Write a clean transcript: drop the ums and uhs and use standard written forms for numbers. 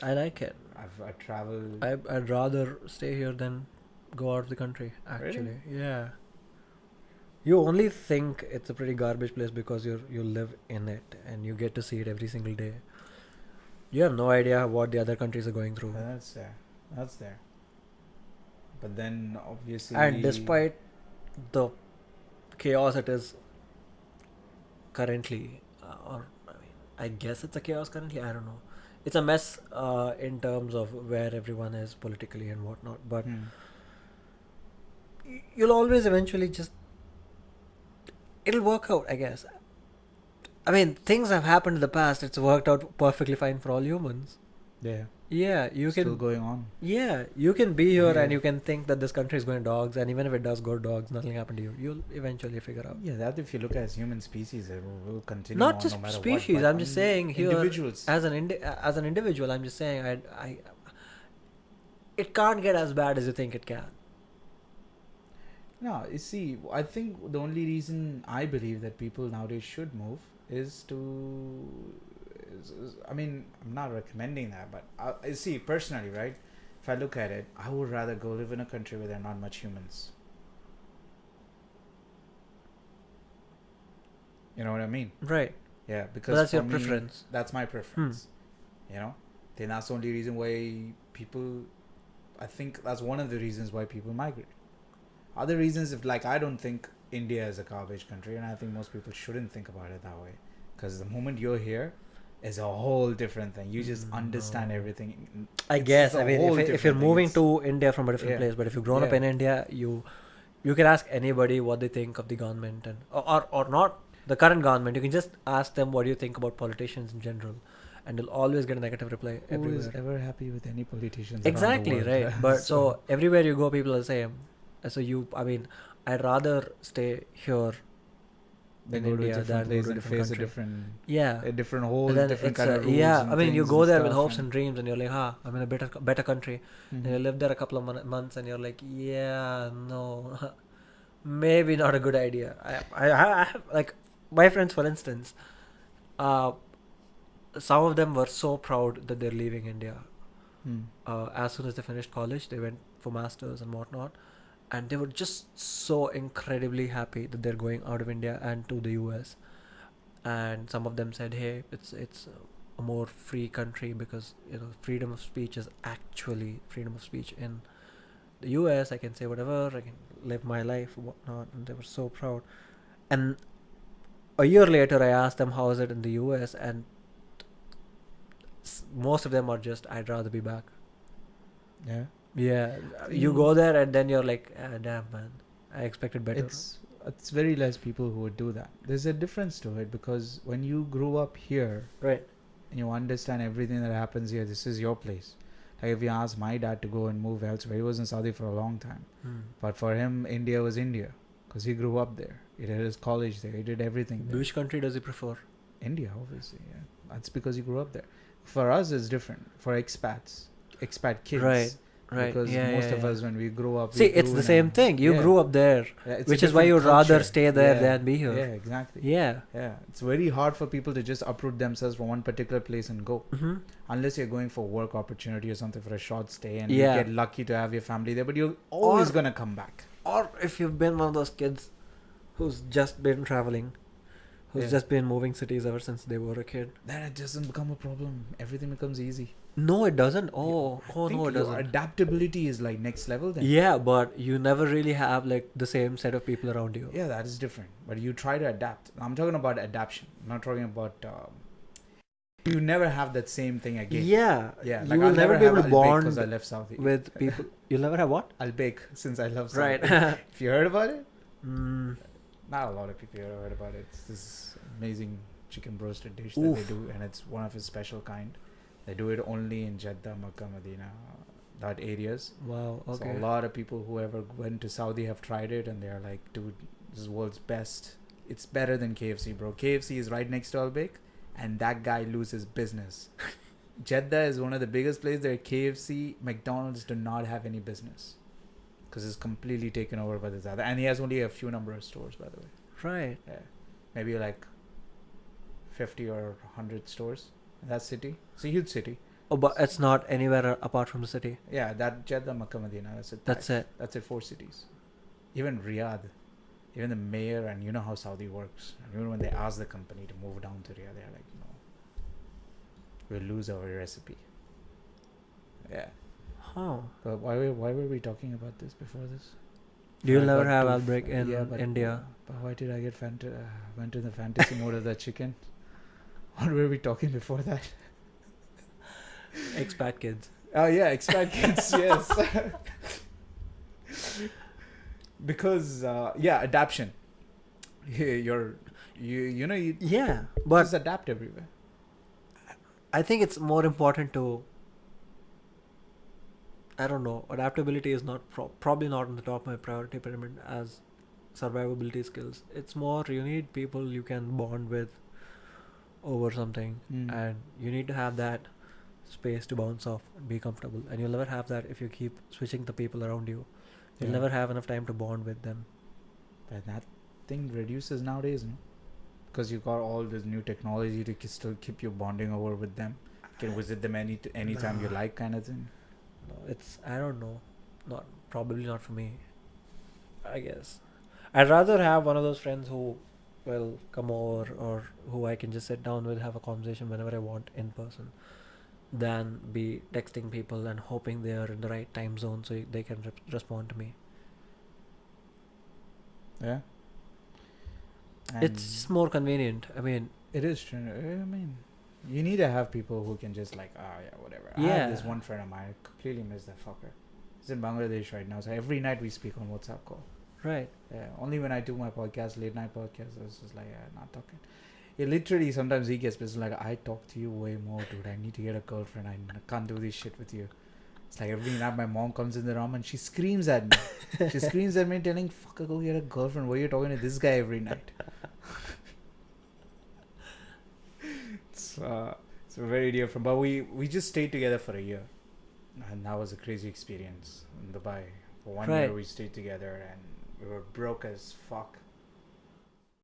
I like it. I've traveled. I'd rather stay here than go out of the country, Really? actually. Yeah. You only think it's a pretty garbage place because you live in it and you get to see it every single day. You have no idea what the other countries are going through. That's there. That's there. But then And obviously, despite the chaos it is currently, or I mean, I guess it's a chaos currently. I don't know. It's a mess in terms of where everyone is politically and whatnot. But hmm, you'll always eventually just it'll work out, I guess. I mean, things have happened in the past. It's worked out perfectly fine for all humans. yeah, Yeah, you still can. going on. Yeah, you can be here Yeah, and you can think that this country is going dogs, and even if it does go dogs, nothing happened to you. You'll eventually figure out. yeah. That if you look at as human species, it will continue Not on no just matter what. species. But I'm just saying here individuals. as an individual. I'm just saying it can't get as bad as you think it can. No, you see, I think the only reason I believe that people nowadays should move is to. I mean, I'm not recommending that, but I see personally, right? If I look at it, I would rather go live in a country where there are not much humans. You know what I mean? Right. Yeah, But because that's for your me, preference. that's my preference. You know, then that's the only reason why people. I think that's one of the reasons why people migrate. Other reasons, if like I don't think India is a garbage country, and I think most people shouldn't think about it that way, because the moment you're here, is a whole different thing. You just understand No. everything. I It's guess. a I mean, whole if you're different thing. moving It's, to India from a different yeah, place, but if you've grown up yeah, in India, you can ask anybody what they think of the government and or not the current government. You can just ask them what do you think about politicians in general, and you'll always get a negative reply who is everywhere. ever happy with any politicians around the Exactly world? right. But So so everywhere you go, people are the same. So I mean, I'd rather stay here they in go to a India different than go place to a and different face country. Yeah. a different whole And then different it's kind of rules yeah. I and mean, you things go and there with stuff. hopes and dreams, and you're like, I'm in a better country. And you Mhm. live there a couple of months, and you're like, yeah, no, maybe not a good idea. I have like my friends, for instance. Uh, some of them were so proud that they're leaving India. Mm. As soon as they finished college, they went for masters and whatnot, and they were just so incredibly happy that they're going out of India and to the US. And some of them said, "Hey, it's a more free country because freedom of speech is actually freedom of speech in the US. I can say whatever, I can live my life, whatnot." And they were so proud. And a year later, I asked them how is it in the US, and most of them are just, "I'd rather be back." Yeah. Yeah, you go there and then you're like, damn man, I expected better. It's very less people who would do that. There's a difference to it because when you grew up here Right. and you understand everything that happens here, this is your place. Like if you ask my dad to go and move elsewhere, he was in Saudi for a long time, but for him, India was India because he grew up there. He did his college there. He did everything there. Which country does he prefer? India, obviously. Yeah, that's because he grew up there. For us, it's different. For expat kids, Right. Right. because Yeah. most Yeah, of yeah. us when we grew up, See, we it's grew the in same thing. You yeah. grew up there, Yeah, it's which a is why different you'd rather culture. stay there Yeah, than be here. Yeah, exactly. Yeah. Yeah, it's very hard for people to just uproot themselves from one particular place and go, Mm-hmm. unless you're going for work opportunity or something for a short stay, and Yeah. you get lucky to have your family there. But you're always Or- gonna come back. Or if you've been one of those kids who's just been traveling, who's Yeah. just been moving cities ever since they were a kid. Then it doesn't become a problem. Everything becomes easy. No, it doesn't. Oh, I oh think no, it your doesn't. adaptability is like next level then. Yeah, but you never really have like the same set of people around you. Yeah, that is different. But you try to adapt. I'm talking about adaptation. I'm not talking about. You never have that same thing again. Yeah. Yeah, You like will I'll never be able to because I bond left Saudi. with people. You'll never have what? I'll bake since I love Saudi. Right. If you heard about it, Mm, not a lot of people have heard about it. It's this amazing chicken roasted dish that they Oof. do, and it's one of its special kind. They do it only in Jeddah, Makkah, Medina, that areas. wow. So Okay. a lot of people who ever went to Saudi have tried it, and they're like, "Dude, this is world's best. It's better than KFC, bro. KFC is right next to Al Baik, and that guy loses business." Jeddah is one of the biggest places where KFC, McDonald's do not have any business because it's completely taken over by this other, and he has only a few number of stores, by the way. Right. Yeah, maybe like 50 or 100 stores in that city. It's a huge city. Oh, but it's not anywhere apart from the city. Yeah, that Jeddah, Makkah, Medina. That's it. That's it. That's it. 4 cities. Even Riyadh, even the mayor, and you know how Saudi works. And even when they ask the company to move down to Riyadh, they're like, no, we'll lose our recipe. Yeah. Huh. But why were we talking about this before this? You'll I never got have too outbreak in but India. But why did I get went to the fantasy mode of that chicken? What were we talking before that? Expat kids. Oh yeah, expat kids. Yes. Because adaptation. You Yeah, but just adapt everywhere. I think it's more important to. I don't know. Adaptability is not probably not on the top of my priority pyramid as survivability skills. It's more you need people you can bond with over something, and you need to have that space to bounce off and be comfortable. And you'll never have that if you keep switching the people around you. You'll never have enough time to bond with them. But that thing reduces nowadays, no? Because you got all this new technology to still keep you bonding over with them. You can visit them anytime you like, kind of thing. No, it's I don't know, probably not for me. I guess I'd rather have one of those friends who will come over or who I can just sit down with, have a conversation whenever I want in person, than be texting people and hoping they are in the right time zone so they can respond to me. Yeah. It's just more convenient. I mean, it is true. I mean, you need to have people who can just like, whatever. I Yeah. have this one friend of mine. I completely miss that fucker. He's in Bangladesh right now. So every night we speak on WhatsApp call. right. Yeah. Only when I do my podcast, late night podcast, I was just like, not talking. Yeah, literally, sometimes he gets pissed. Like, I talk to you way more, dude. I need to get a girlfriend. I can't do this shit with you. It's like every night my mom comes in the room and she screams at me. She screams at me telling, fucker, go get a girlfriend. Why are you talking to this guy every night? It's very different. But we just stayed together for a year. And that was a crazy experience in Dubai. For 1 year we stayed together and we were broke as fuck.